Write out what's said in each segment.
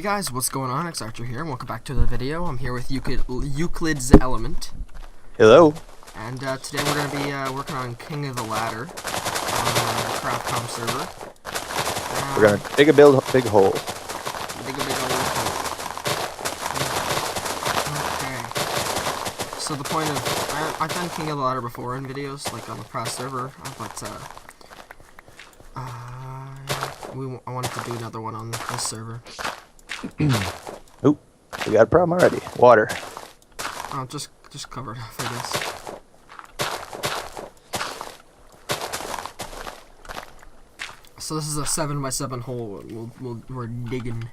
guys, what's going on? xArchr here, and welcome back to the video. I'm here with EuclidsElement. Hello. And today we're going to be working on King of the Ladder on the CraftCom server. We're going to dig a big hole. Dig a big hole. Okay. So the point of... I've done King of the Ladder before in videos, like on the press server, but I wanted to do another one on this server. Oop, we got a problem already. Water. Oh, just covered off, I guess. So this is a 7x7 hole. We're digging.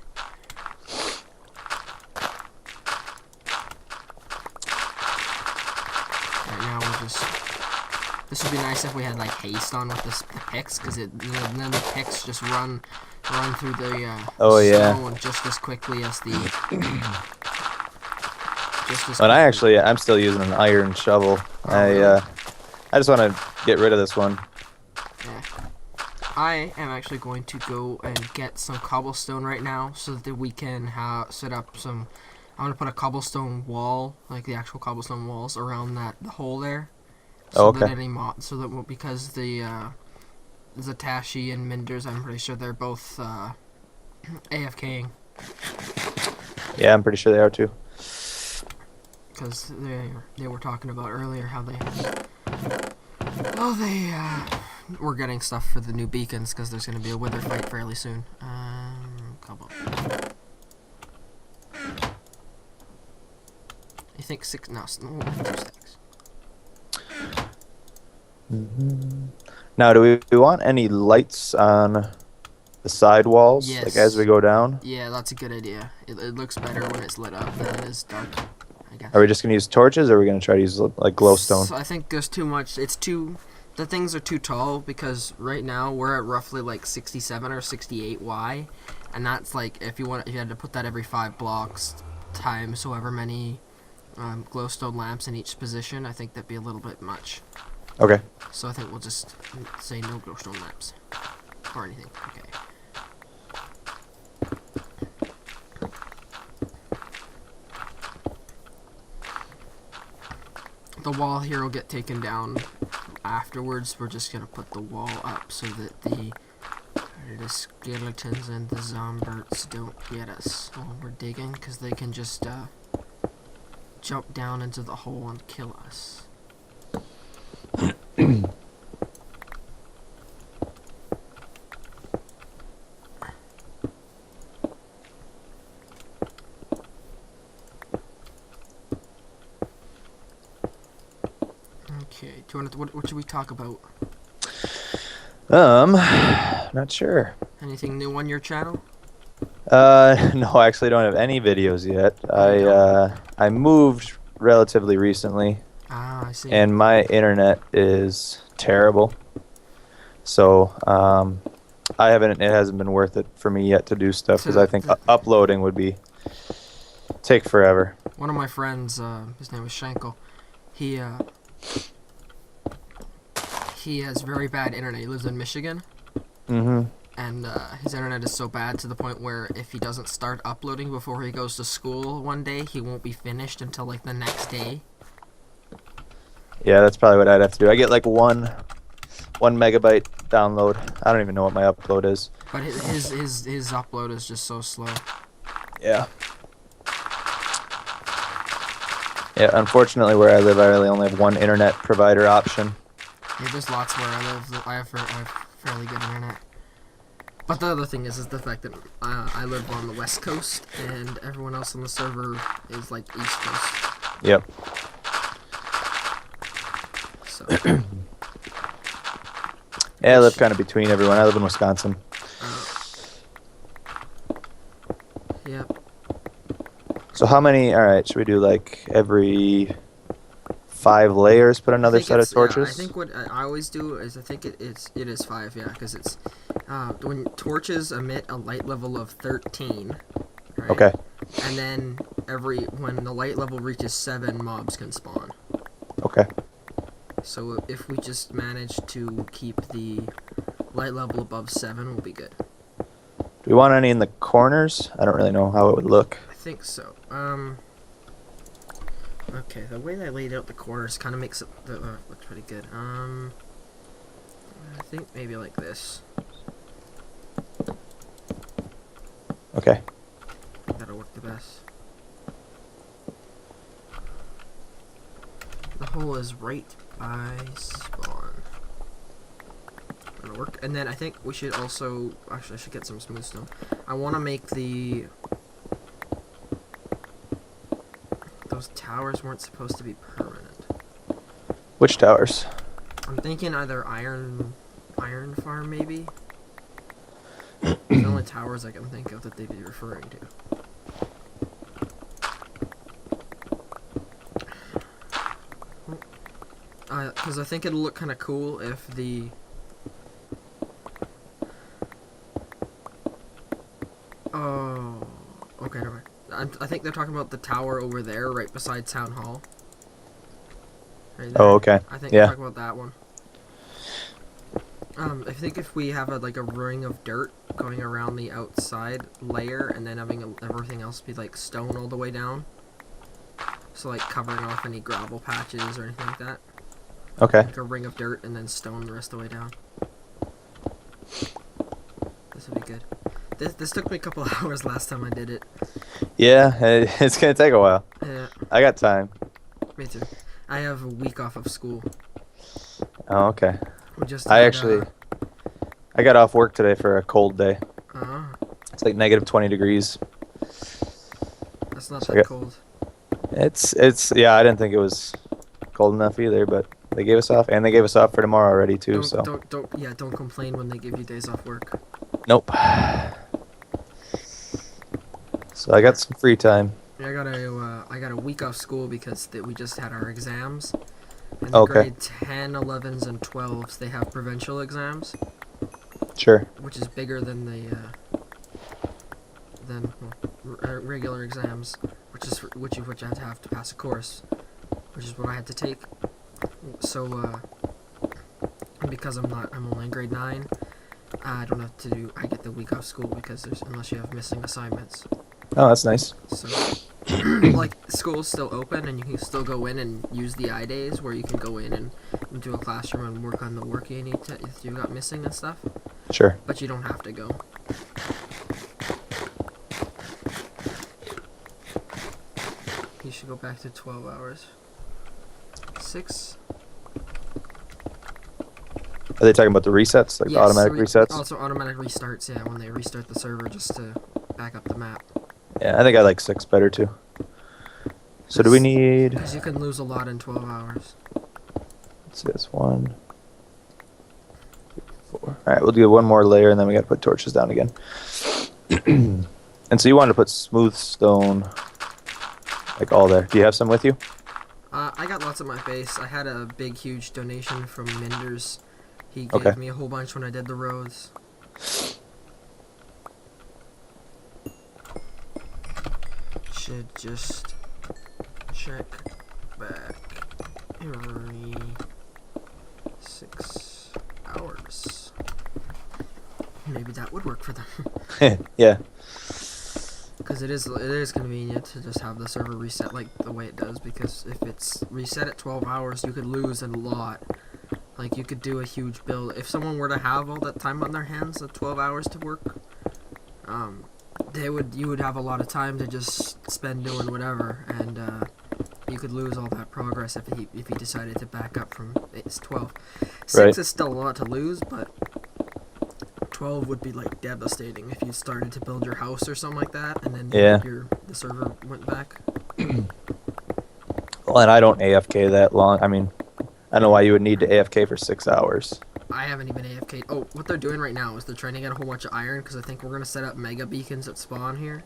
Right now we're just. This would be nice if we had like haste on with the picks, because then the picks just run through the snow just as quickly as the. But I'm still using an iron shovel. I just want to get rid of this one. Yeah. I am actually going to go and get some cobblestone right now so that we can set up some. I'm gonna put a cobblestone wall, like the actual cobblestone walls, around the hole there. So that because the Zatashi and Minders, I'm pretty sure they're both AFKing. Yeah, I'm pretty sure they are too. Because they were talking about earlier how they were getting stuff for the new beacons, because there's going to be a wither fight fairly soon. Couple. You think 6? No, 2 stacks. Now, do we want any lights on the side walls, yes, like as we go down? Yeah, that's a good idea. It looks better when it's lit up than it is dark, I guess. Are we just gonna use torches, or are we gonna try to use like glowstone? So I think there's too much. The things are too tall, because right now we're at roughly like 67 or 68 Y, and that's like if you had to put that every 5 blocks times however many glowstone lamps in each position, I think that'd be a little bit much. Okay. So I think we'll just say no glowstone lamps or anything. Okay. The wall here will get taken down afterwards. We're just gonna put the wall up so that the skeletons and the zombies don't get us while we're digging, because they can just jump down into the hole and kill us. Okay, do you want to, what should we talk about? Not sure. Anything new on your channel? No, I actually don't have any videos yet. I moved relatively recently. Ah, I see. And my internet is terrible. So, it hasn't been worth it for me yet to do stuff, because I think uploading would take forever. One of my friends, his name is Schenkel, he has very bad internet. He lives in Michigan. Mm-hmm. And his internet is so bad to the point where if he doesn't start uploading before he goes to school one day, he won't be finished until like the next day. Yeah, that's probably what I'd have to do. I get like one megabyte download. I don't even know what my upload is. But his upload is just so slow. Yeah. Yeah, unfortunately where I live, I really only have one internet provider option. Yeah, there's lots where I live. I have fairly good internet. But the other thing is the fact that I live on the West Coast, and everyone else on the server is like East Coast. Yep. So. Yeah, I live kind of between everyone. I live in Wisconsin. Yep. So how many? All right, should we do like every 5 layers? Put another set of torches. Yeah, I think what I always do is it is 5. Yeah, because it's when torches emit a light level of 13. Right? Okay. And then when the light level reaches 7, mobs can spawn. Okay. So if we just manage to keep the light level above 7, we'll be good. Do we want any in the corners? I don't really know how it would look. I think so. Okay, the way I laid out the corners kind of makes it look pretty good. I think maybe like this. Okay. I think that'll work the best. The hole is right by spawn. That'll work. And then I think we should also... Actually, I should get some smooth stone. I want to make the... Those towers weren't supposed to be permanent. Which towers? I'm thinking either iron farm, maybe? The only towers I can think of that they'd be referring to. Because I think it'll look kind of cool if the... Oh, okay, never mind. I think they're talking about the tower over there, right beside Town Hall. Right there. Oh, okay. I think Yeah. they're talking about that one. I think if we have like a ring of dirt going around the outside layer, and then having everything else be like stone all the way down, so like covering off any gravel patches or anything like that. Okay. Like a ring of dirt and then stone the rest of the way down. This would be good. This took me a couple hours last time I did it. Yeah, it's gonna take a while. Yeah, I got time. me too. I have a week off of school. Oh, okay. We just I had, actually, I got off work today for a cold day. It's like negative 20 degrees. That's not So that cold. It's yeah. I didn't think it was cold enough either, but they gave us off, and they gave us off for tomorrow already too. Don't complain when they give you days off work. Nope. So I got some free time. I got a week off school because we just had our exams. And Okay. grade 10, 11s, and 12s, they have provincial exams, Sure. which is bigger than the regular exams, which you have to pass a course, which is what I had to take. So because I'm only in grade 9, I don't have to do. I get the week off school because unless you have missing assignments. Oh, that's nice. So, like, school's still open, and you can still go in and use the I-days, where you can go in and into a classroom and work on the work you need to, if you got missing and stuff. Sure. But you don't have to go. You should go back to 12 hours. 6? Are they talking about the resets, like the automatic resets? Also automatic restarts, yeah, when they restart the server just to back up the map. Yeah, I think I like 6 better too. So do we need? Because you can lose a lot in 12 hours. Let's see, that's 1, 4. All right, we'll do one more layer, and then we got to put torches down again. And so you wanted to put smooth stone, like all there. Do you have some with you? I got lots at my base. I had a big, huge donation from Minders. He gave me a whole bunch when I did the roads. Should just check back every 6 hours. Maybe that would work for them. Yeah. Because it is convenient to just have the server reset like the way it does, because if it's reset at 12 hours, you could lose a lot. Like, you could do a huge build. If someone were to have all that time on their hands, the 12 hours to work, you would have a lot of time to just spend doing whatever, and you could lose all that progress if he decided to back up from 8 to 12. 6 is still a lot to lose, but 12 would be like devastating if you started to build your house or something like that, and then the server went back. Well, and I don't AFK that long. I mean, I don't know why you would need to AFK for 6 hours. I haven't even AFK'd. Oh, what they're doing right now is they're trying to get a whole bunch of iron, because I think we're going to set up mega beacons at spawn here.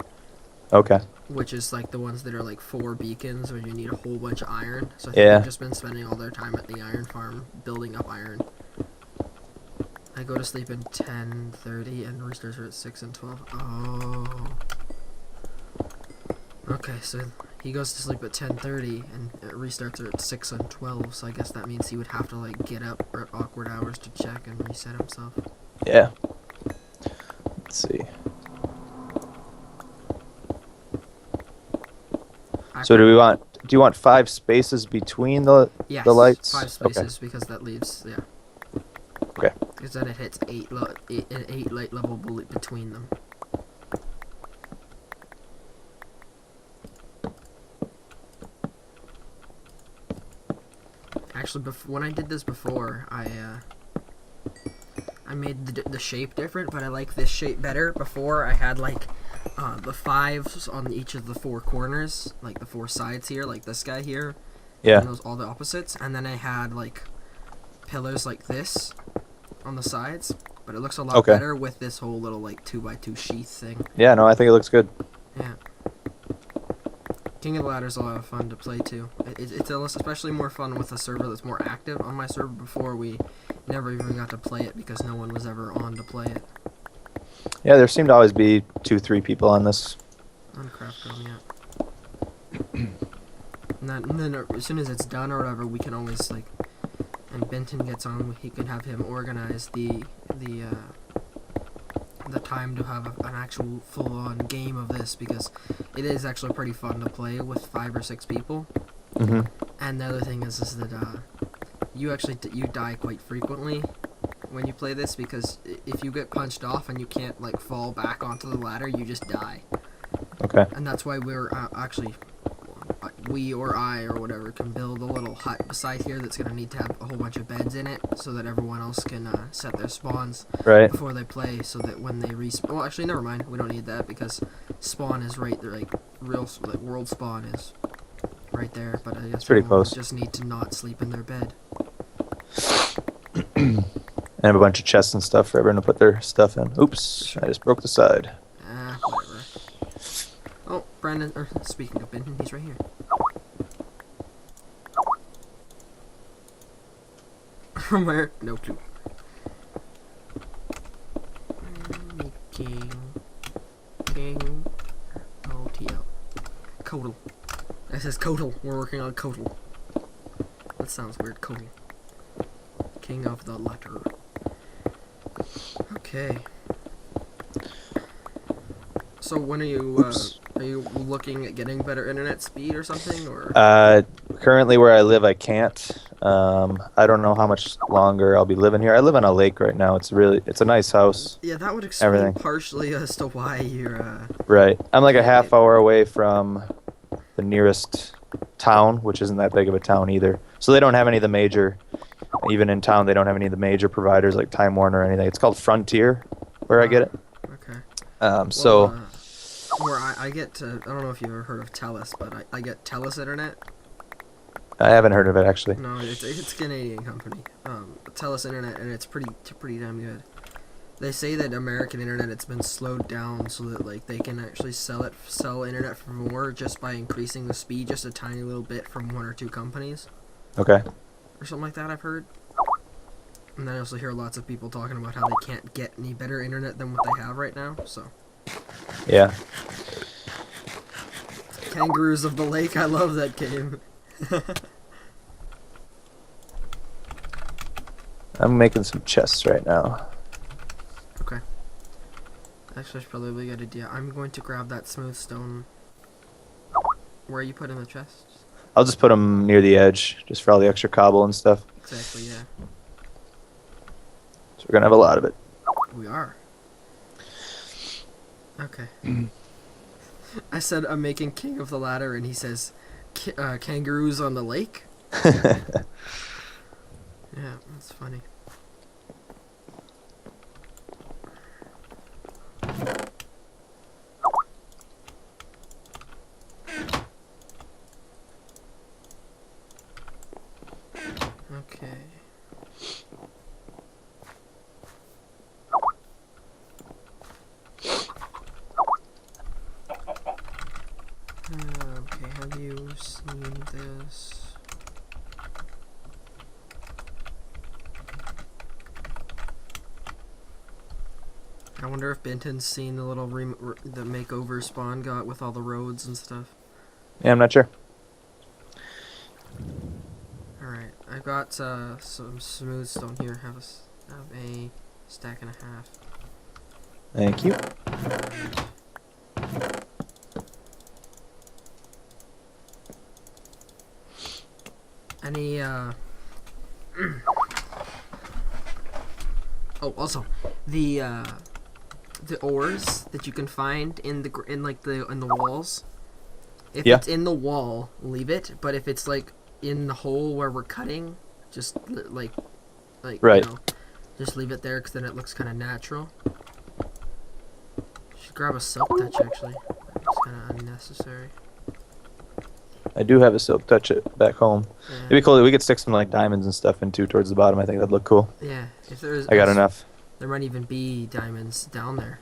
Okay. Which is like the ones that are like 4 beacons where you need a whole bunch of iron. So I think they've just been spending all their time at the iron farm building up iron. I go to sleep at 10:30 and roosters are at 6 and 12. Oh. Okay, so he goes to sleep at 10:30 and restarts are at 6 and 12. So I guess that means he would have to like get up at awkward hours to check and reset himself. Yeah. Let's see. So do you want 5 spaces between the Yes, lights? 5 spaces because that leaves, yeah. Okay. Because then it hits 8 light level between them. Actually, when I did this before, I made the shape different, but I like this shape better. Before, I had like the 5s on each of the 4 corners, like the 4 sides here, like this guy here. Yeah. And those all the opposites, and then I had like pillars like this on the sides, but it looks a lot better with this whole little like 2x2 sheath thing. Yeah, no, I think it looks good. Yeah. King of the Ladder is a lot of fun to play too. It's especially more fun with a server that's more active. On my server before, we never even got to play it because no one was ever on to play it. Yeah, there seemed to always be 2-3 people on this. On CraftCom, yeah. And then as soon as it's done or whatever, we can always like, and Benton gets on, he can have him organize the time to have an actual full-on game of this, because it is actually pretty fun to play with 5 or 6 people. Mm-hmm. And the other thing is that you die quite frequently when you play this, because if you get punched off and you can't like fall back onto the ladder, you just die. Okay. And that's why we're actually, we or I or whatever can build a little hut beside here that's going to need to have a whole bunch of beds in it so that everyone else can set their spawns before they play, so that when they respawn, well actually never mind, we don't need that because spawn is right there, like world spawn is right there, but I guess pretty close. Just need to not sleep in their bed. And have a bunch of chests and stuff for everyone to put their stuff in. Oops, I just broke the side. Whatever. Oh, Brandon, speaking of Benton, he's right here. From where? No clue. King. OTL. Codal. It says Codal. We're working on Codal. That sounds weird. Codal. King of the Ladder. Okay. So when are you looking at getting better internet speed or something, or? Currently where I live, I can't. I don't know how much longer I'll be living here. I live on a lake right now. It's a nice house. Yeah, that would explain everything. Partially as to why you're. Right. I'm like a half hour away from the nearest town, which isn't that big of a town either. So they don't have any of the major, even in town, they don't have any of the major providers like Time Warner or anything. It's called Frontier, where I get it. Okay. Where I get, I don't know if you've ever heard of TELUS, but I get TELUS Internet. I haven't heard of it actually. No, it's a Canadian company. TELUS Internet, and it's pretty damn good. They say that American internet, it's been slowed down so that like they can actually sell internet for more just by increasing the speed just a tiny little bit from 1 or 2 companies. Okay. Or something like that, I've heard. And I also hear lots of people talking about how they can't get any better internet than what they have right now, so. Yeah. Kangaroos of the Lake, I love that game. I'm making some chests right now. Okay. Actually, that's probably a good idea. I'm going to grab that smooth stone. Where are you putting the chests? I'll just put them near the edge, just for all the extra cobble and stuff. Exactly, yeah. So we're gonna have a lot of it. We are. Okay. I said I'm making King of the Ladder, and he says, kangaroos on the lake? Yeah, that's funny. Okay. Okay, have you seen this? I wonder if Benton's seen the little the makeover Spawn got with all the roads and stuff. Yeah, I'm not sure. Alright, I've got some smooth stone here. Have a stack and a half. Thank you. Any oh, also the ores that you can find in the walls. If Yeah. it's in the wall, leave it. But if it's like in the hole where we're cutting, just like Right. you know, just leave it there because then it looks kind of natural. Should grab a silk touch actually. It's kind of unnecessary. I do have a silk touch it back home. Yeah. It'd be cool. We could stick some like diamonds and stuff in too towards the bottom. I think that'd look cool. Yeah, if there is, I got enough. there might even be diamonds down there.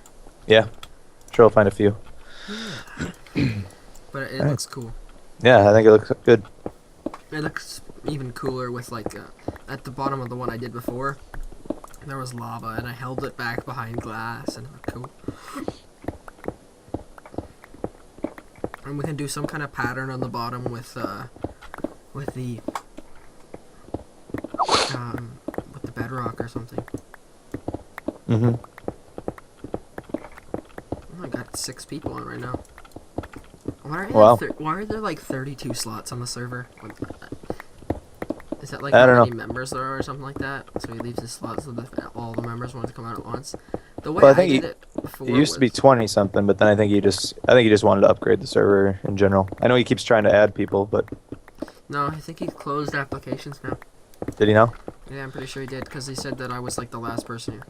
Yeah. Sure, I'll find a few. But it Alright. looks cool. Yeah, I think it looks good. It looks even cooler with like at the bottom of the one I did before, there was lava and I held it back behind glass and it looked cool. And we can do some kind of pattern on the bottom with the with the bedrock or something. Mm-hmm. Oh, I got 6 people on right now. Wow. Why are there like 32 slots on the server? Is that like I how don't many know. members there are or something like that? So he leaves his slots so that all the members want to come out at once. The way Well, I I think did it before It used to be was- 20 something, but then I think he just wanted to upgrade the server in general. I know he keeps trying to add people, but No, I think he's closed applications now. did he know? Yeah, I'm pretty sure he did because he said that I was like the last person here.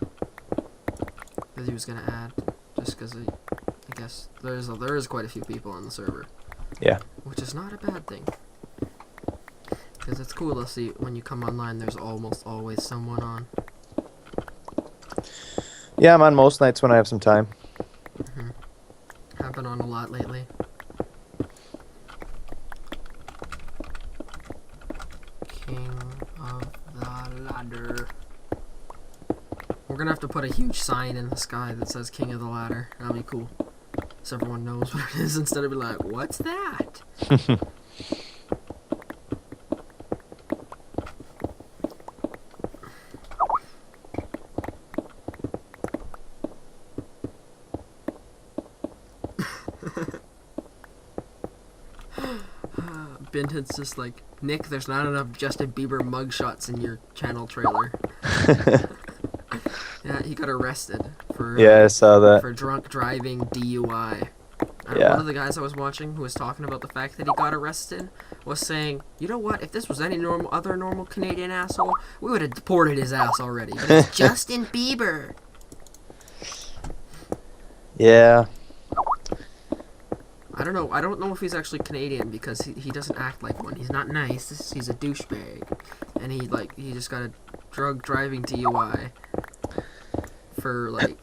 Because he was gonna add, just because I guess there is quite a few people on the server. Yeah. Which is not a bad thing. Because it's cool to see when you come online. There's almost always someone on. Yeah, I'm on most nights when I have some time. Have been on a lot lately. King of the Ladder. We're gonna have to put a huge sign in the sky that says King of the Ladder. That'll be cool. So everyone knows what it is instead of be like, what's that? Binton's just like, Nick, there's not enough Justin Bieber mugshots in your channel trailer. Yeah, he got arrested for Yeah, I saw that. for drunk driving DUI. Yeah. One of the guys I was watching who was talking about the fact that he got arrested was saying, you know what, if this was any other normal Canadian asshole, we would have deported his ass already. But it's Justin Bieber. Yeah. I don't know if he's actually Canadian because he doesn't act like one. He's not nice. He's a douchebag. And he just got a drug driving DUI for like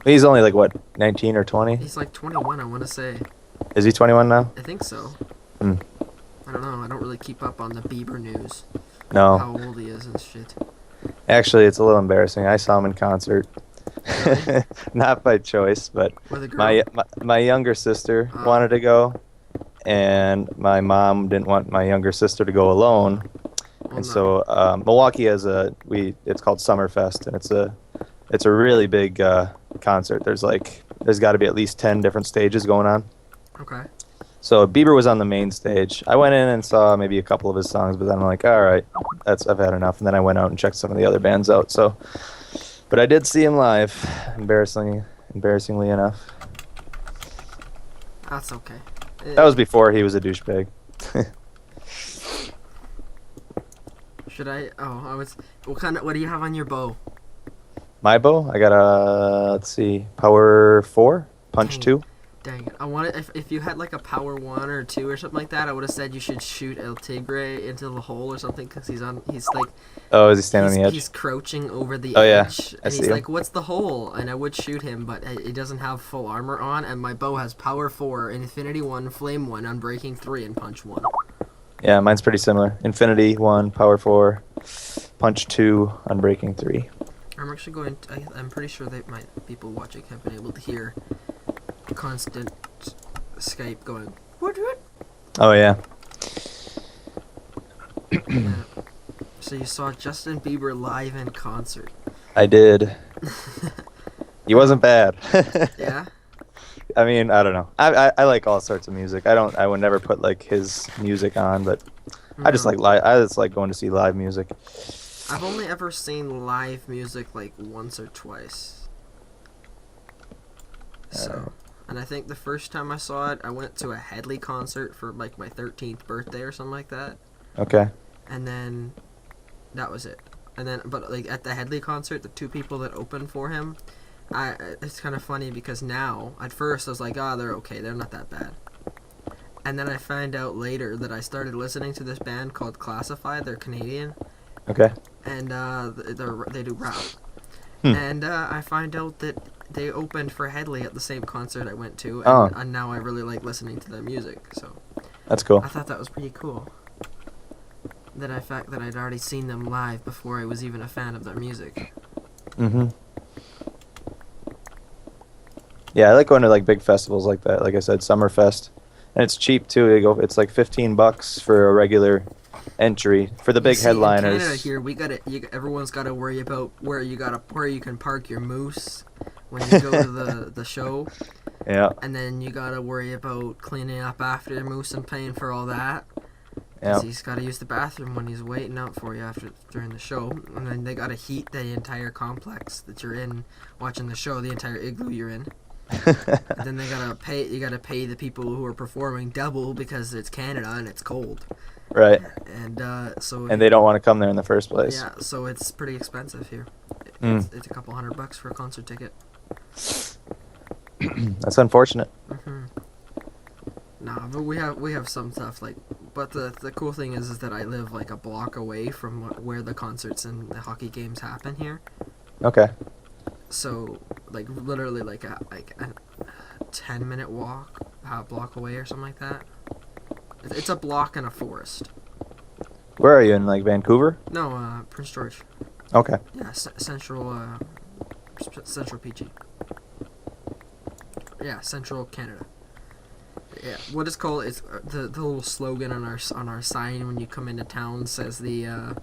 He's only like what, 19 or 20? he's like 21, I want to say. Is he 21 now? I think so. Hmm. I don't know. I don't really keep up on the Bieber news. No. How old he is and shit. Actually, it's a little embarrassing. I saw him in concert. Really? Not by choice, but With a girl. my younger sister wanted to go, and my mom didn't want my younger sister to go alone. Well, And no. so Milwaukee has it's called Summerfest, and it's a really big concert. There's got to be at least 10 different stages going on. Okay. So Bieber was on the main stage. I went in and saw maybe a couple of his songs, but then I'm like, all right, I've had enough. And then I went out and checked some of the other bands out. So, but I did see him live, embarrassingly enough. That's okay. That was before he was a douchebag. Should I? Oh, I was. What do you have on your bow? My bow, I got let's see, power 4, punch Dang. 2. Dang it! I wanted if you had like a power 1 or 2 or something like that, I would have said you should shoot El Tigre into the hole or something because he's like Oh, is he standing on the edge? he's crouching over the Oh, yeah. edge I and see he's him. like, what's the hole? And I would shoot him, but it doesn't have full armor on, and my bow has power 4, Infinity 1, Flame 1, Unbreaking 3, and Punch 1. Yeah, mine's pretty similar. Infinity 1, power 4, punch 2, unbreaking 3. I'm actually going. I'm pretty sure that my people watching have been able to hear constant Skype going. What? Oh yeah. Yeah. So you saw Justin Bieber live in concert. I did. He wasn't bad. Yeah. I mean, I don't know. I like all sorts of music. I would never put like his music on, but I just No. like live. I just like going to see live music. I've only ever seen live music like once or twice. So, and I think the first time I saw it, I went to a Headley concert for like my 13th birthday or something like that. Okay. And then that was it. And then, but like at the Headley concert, the two people that opened for him, it's kind of funny because now, at first I was like, oh, they're okay, they're not that bad. And then I find out later that I started listening to this band called Classify. They're Canadian. Okay. And they do rap. Hmm. And I find out that they opened for Headley at the same concert I went to, and, Oh. and now I really like listening to their music. So That's cool. I thought that was pretty cool. That I fact that I'd already seen them live before I was even a fan of their music. Mhm. Yeah, I like going to like big festivals like that. Like I said, Summerfest, and it's cheap too. It's like $15 for a regular entry for the big See, headliners. in Canada here, everyone's got to worry about where you can park your moose when you go to the show, Yeah. and then you got to worry about cleaning up after your moose and paying for all that. Yeah. Because he's got to use the bathroom when he's waiting out for you during the show, and then they got to heat the entire complex that you're in watching the show, the entire igloo you're in. And then you gotta pay the people who are performing double because it's Canada and it's cold. Right. And And they don't want to come there in the first place. Yeah, so it's pretty expensive here. Mm. It's a couple $100 for a concert ticket. That's unfortunate. Mm-hmm. Nah, but we have some stuff like. But the cool thing is that I live like a block away from where the concerts and the hockey games happen here. Okay. So like literally like a 10-minute walk, a block away or something like that. It's a block in a forest. Where are you in like Vancouver? No, Prince George. Okay. Yeah, central PG. Yeah, central Canada. Yeah, what it's called is the little slogan on our sign when you come into town says the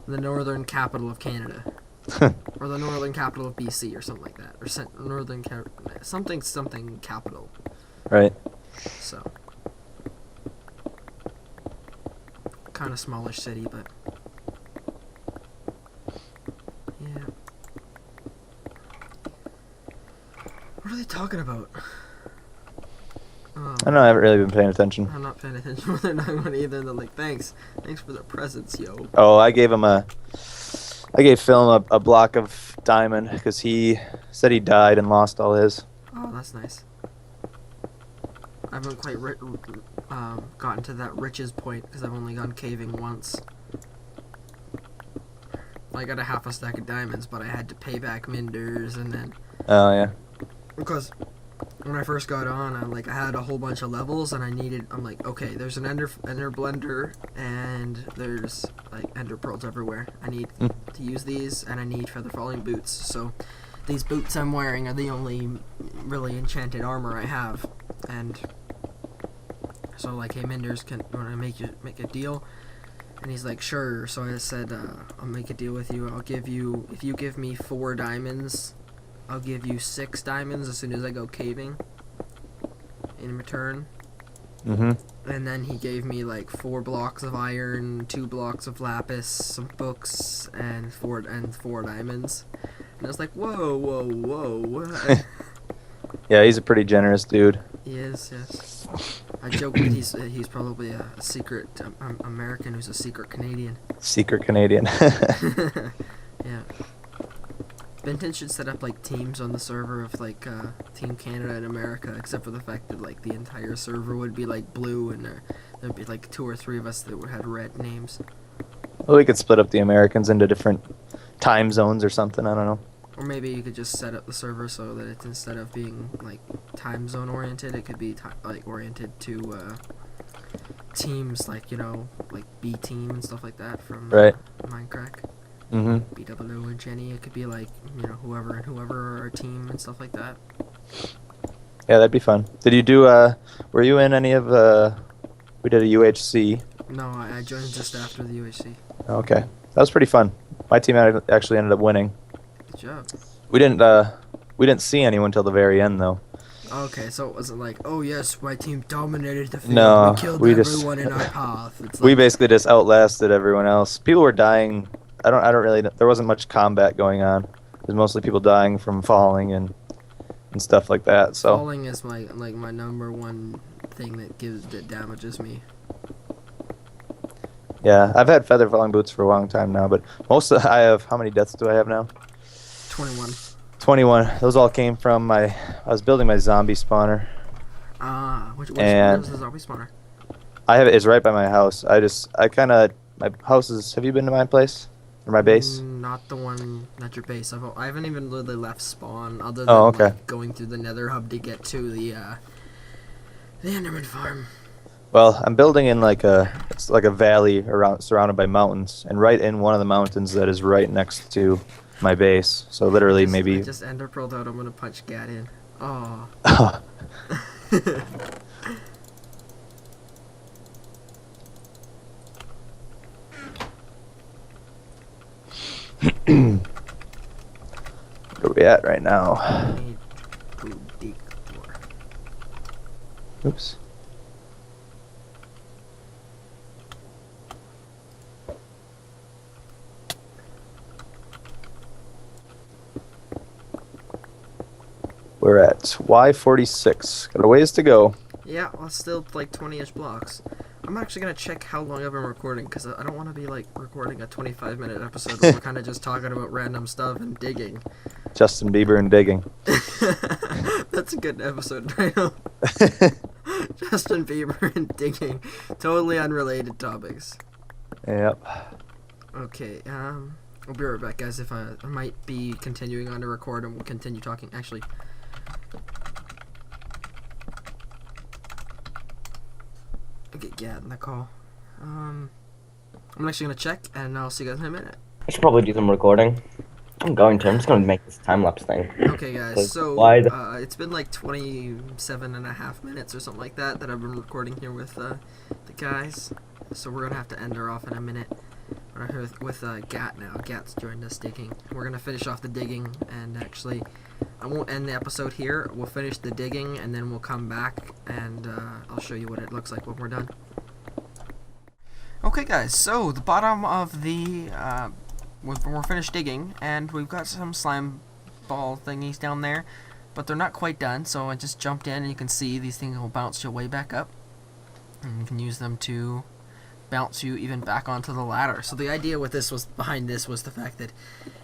northern capital of Canada. Or the northern capital of BC or something like that, or something capital. Right. So kind of smallish city, but yeah. What are they talking about? I don't know. I haven't really been paying attention. I'm not paying attention to what they're talking about either. They're like, thanks for the presents, yo. Oh, I gave Phil a block of diamond because he said he died and lost all his. Oh, that's nice. I haven't quite gotten to that riches point because I've only gone caving once. I got a half a stack of diamonds, but I had to pay back Minders, and then Oh yeah. because when I first got on, I had a whole bunch of levels, and I'm like, okay, there's an ender blender, and there's like ender pearls everywhere. I need to use these, and I need feather falling boots. So these boots I'm wearing are the only really enchanted armor I have, and so like, hey Minders, can I make a deal? And he's like, sure. So I said, I'll make a deal with you. If you give me 4 diamonds, I'll give you 6 diamonds as soon as I go caving in return. Mhm. And then he gave me like 4 blocks of iron, 2 blocks of lapis, some books, and 4 diamonds. And I was like, whoa. Yeah, he's a pretty generous dude. He is, yes. I joke that he's probably a secret American who's a secret Canadian. Secret Canadian. Yeah. Vintage should set up like teams on the server of like Team Canada and America, except for the fact that like the entire server would be like blue, and there'd be like 2 or 3 of us that would have red names. Well, we could split up the Americans into different time zones or something. I don't know. Or maybe you could just set up the server so that it's, instead of being like time zone oriented, it could be like oriented to teams, like, you know, like B team and stuff like that from Right. Minecraft. Mhm. BW and Jenny. It could be like, you know, whoever are our team and stuff like that. Yeah, that'd be fun. Did you do? Were you in any of? We did a UHC. No, I joined just after the UHC. Okay, that was pretty fun. My team actually ended up winning. Good job. We didn't see anyone till the very end though. Okay, so it wasn't like, oh yes, my team dominated the field. No, We killed we everyone in our path. It's we like, basically just outlasted everyone else. People were dying. I don't really. There wasn't much combat going on. It was mostly people dying from falling and stuff like that. So falling is my number one thing that damages me. yeah, I've had feather falling boots for a long time now, but I have. How many deaths do I have now? 21. 21. Those all came from I was building my zombie spawner. Which And- is the zombie spawner? I have it. It's right by my house. I kind of my house is. Have you been to my place or my base? Not the one at your base. I haven't even really left spawn, other than Oh, okay. like, going through the Nether hub to get to the Enderman farm. Well, I'm building in it's like a valley surrounded by mountains, and right in one of the mountains that is right next to my base. So literally maybe. I just ender pearled out. I'm gonna punch Gat in. Oh. Where are we at right now? I need to dig more. Oops. We're at Y46. Got a ways to go. Yeah, well, still like 20-ish blocks. I'm actually gonna check how long I've been recording, because I don't want to be like recording a 25-minute episode where we're kind of just talking about random stuff and digging. Justin Bieber and digging. That's a good episode title. Justin Bieber and digging. Totally unrelated topics. Yep. Okay, I'll be right back, guys. If I might be continuing on to record, and we'll continue talking. Actually, I'll get Gat in the call. I'm actually gonna check, and I'll see you guys in a minute. I should probably do some recording. I'm just gonna make this time-lapse thing. Okay, guys, so it's been like 27 and a half minutes or something like that I've been recording here with the guys. So we're gonna have to end her off in a minute. We're here with Gat now. Gat's joined us digging. We're gonna finish off the digging, and actually, I won't end the episode here. We'll finish the digging, and then we'll come back, and I'll show you what it looks like when we're done. Okay, guys, so the bottom of the we're finished digging, and we've got some slime ball thingies down there, but they're not quite done. So I just jumped in, and you can see these things will bounce your way back up, and you can use them to bounce you even back onto the ladder. So the idea with this behind this was the fact that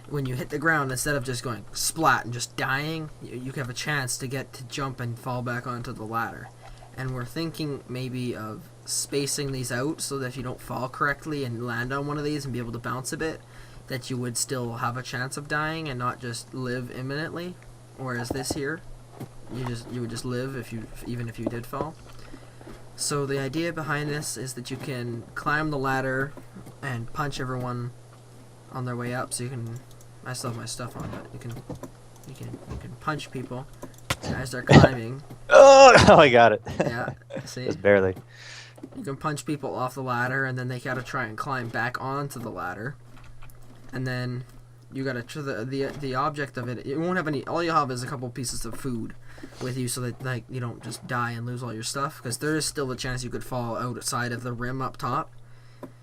when you hit the ground, instead of just going splat and just dying, you have a chance to jump and fall back onto the ladder. And we're thinking maybe of spacing these out so that if you don't fall correctly and land on one of these and be able to bounce a bit, that you would still have a chance of dying and not just live imminently. Whereas this here, you would just live even if you did fall. So the idea behind this is that you can climb the ladder and punch everyone on their way up. So you can, I still have my stuff on, but you can punch people as they're climbing. Oh, I got it. Yeah, see? Just barely. You can punch people off the ladder, and then they gotta try and climb back onto the ladder. And then you gotta the object of it. It won't have any. All you'll have is a couple pieces of food with you, so that like you don't just die and lose all your stuff. Because there is still a chance you could fall outside of the rim up top.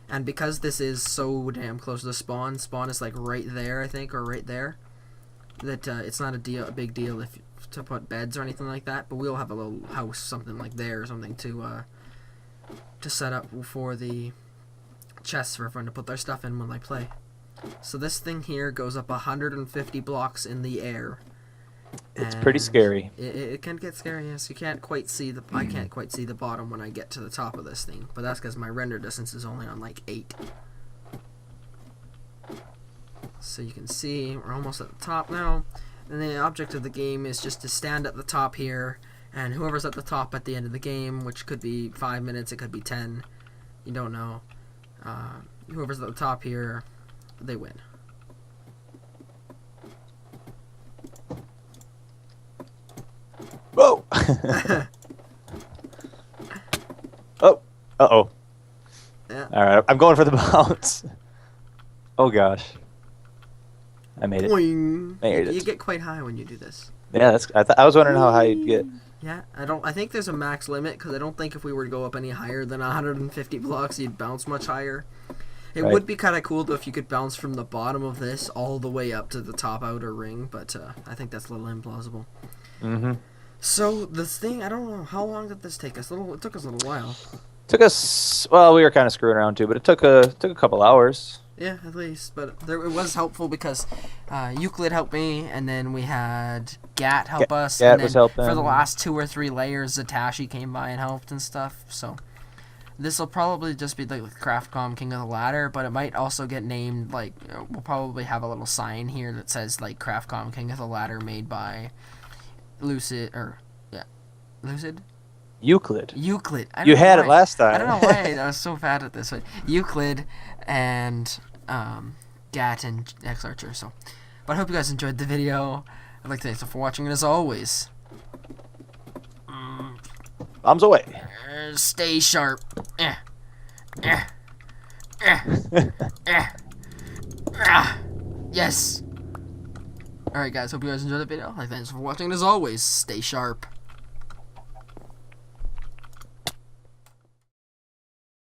And because this is so damn close to the spawn is like right there, I think, or right there. That it's not a big deal to put beds or anything like that. But we'll have a little house, something like there, or something to set up for the chests for everyone to put their stuff in when they play. So this thing here goes up 150 blocks in the air. It's pretty scary. It can get scary. Yes, you can't quite see I can't quite see the bottom when I get to the top of this thing, but that's because my render distance is only on like 8. So you can see we're almost at the top now, and the object of the game is just to stand at the top here, and whoever's at the top at the end of the game, which could be 5 minutes, it could be 10, you don't know. Whoever's at the top here, they win. Whoa! Oh. Uh-oh. Yeah. Alright, I'm going for the bounce. Oh gosh. I made it. Boing. Made it. You get quite high when you do this. Yeah, I was wondering how high you'd get. Yeah, I think there's a max limit because I don't think if we were to go up any higher than 150 blocks, you'd bounce much higher. It Right. would be kind of cool though if you could bounce from the bottom of this all the way up to the top outer ring, but I think that's a little implausible. Mm-hmm. So this thing, I don't know how long did this take us. It took us a little while. Took us. Well, we were kind of screwing around too, but it took a couple hours. Yeah, at least, but it was helpful because Euclid helped me, and then we had Gat help us, Gat and then was helping. for the last 2 or 3 layers, Zatashi came by and helped and stuff. So this will probably just be like CraftCom King of the Ladder, but it might also get named like we'll probably have a little sign here that says like CraftCom King of the Ladder made by Lucid. Euclid. Euclid. You had it last time. I don't know why I was so bad at this. But Euclid and Gat and xArchr. So, but I hope you guys enjoyed the video. I'd like to thank you for watching, and as always, Bombs away. stay sharp. Yes. All right, guys. Hope you guys enjoyed the video. I'd like to thank you for watching, and as always, stay sharp.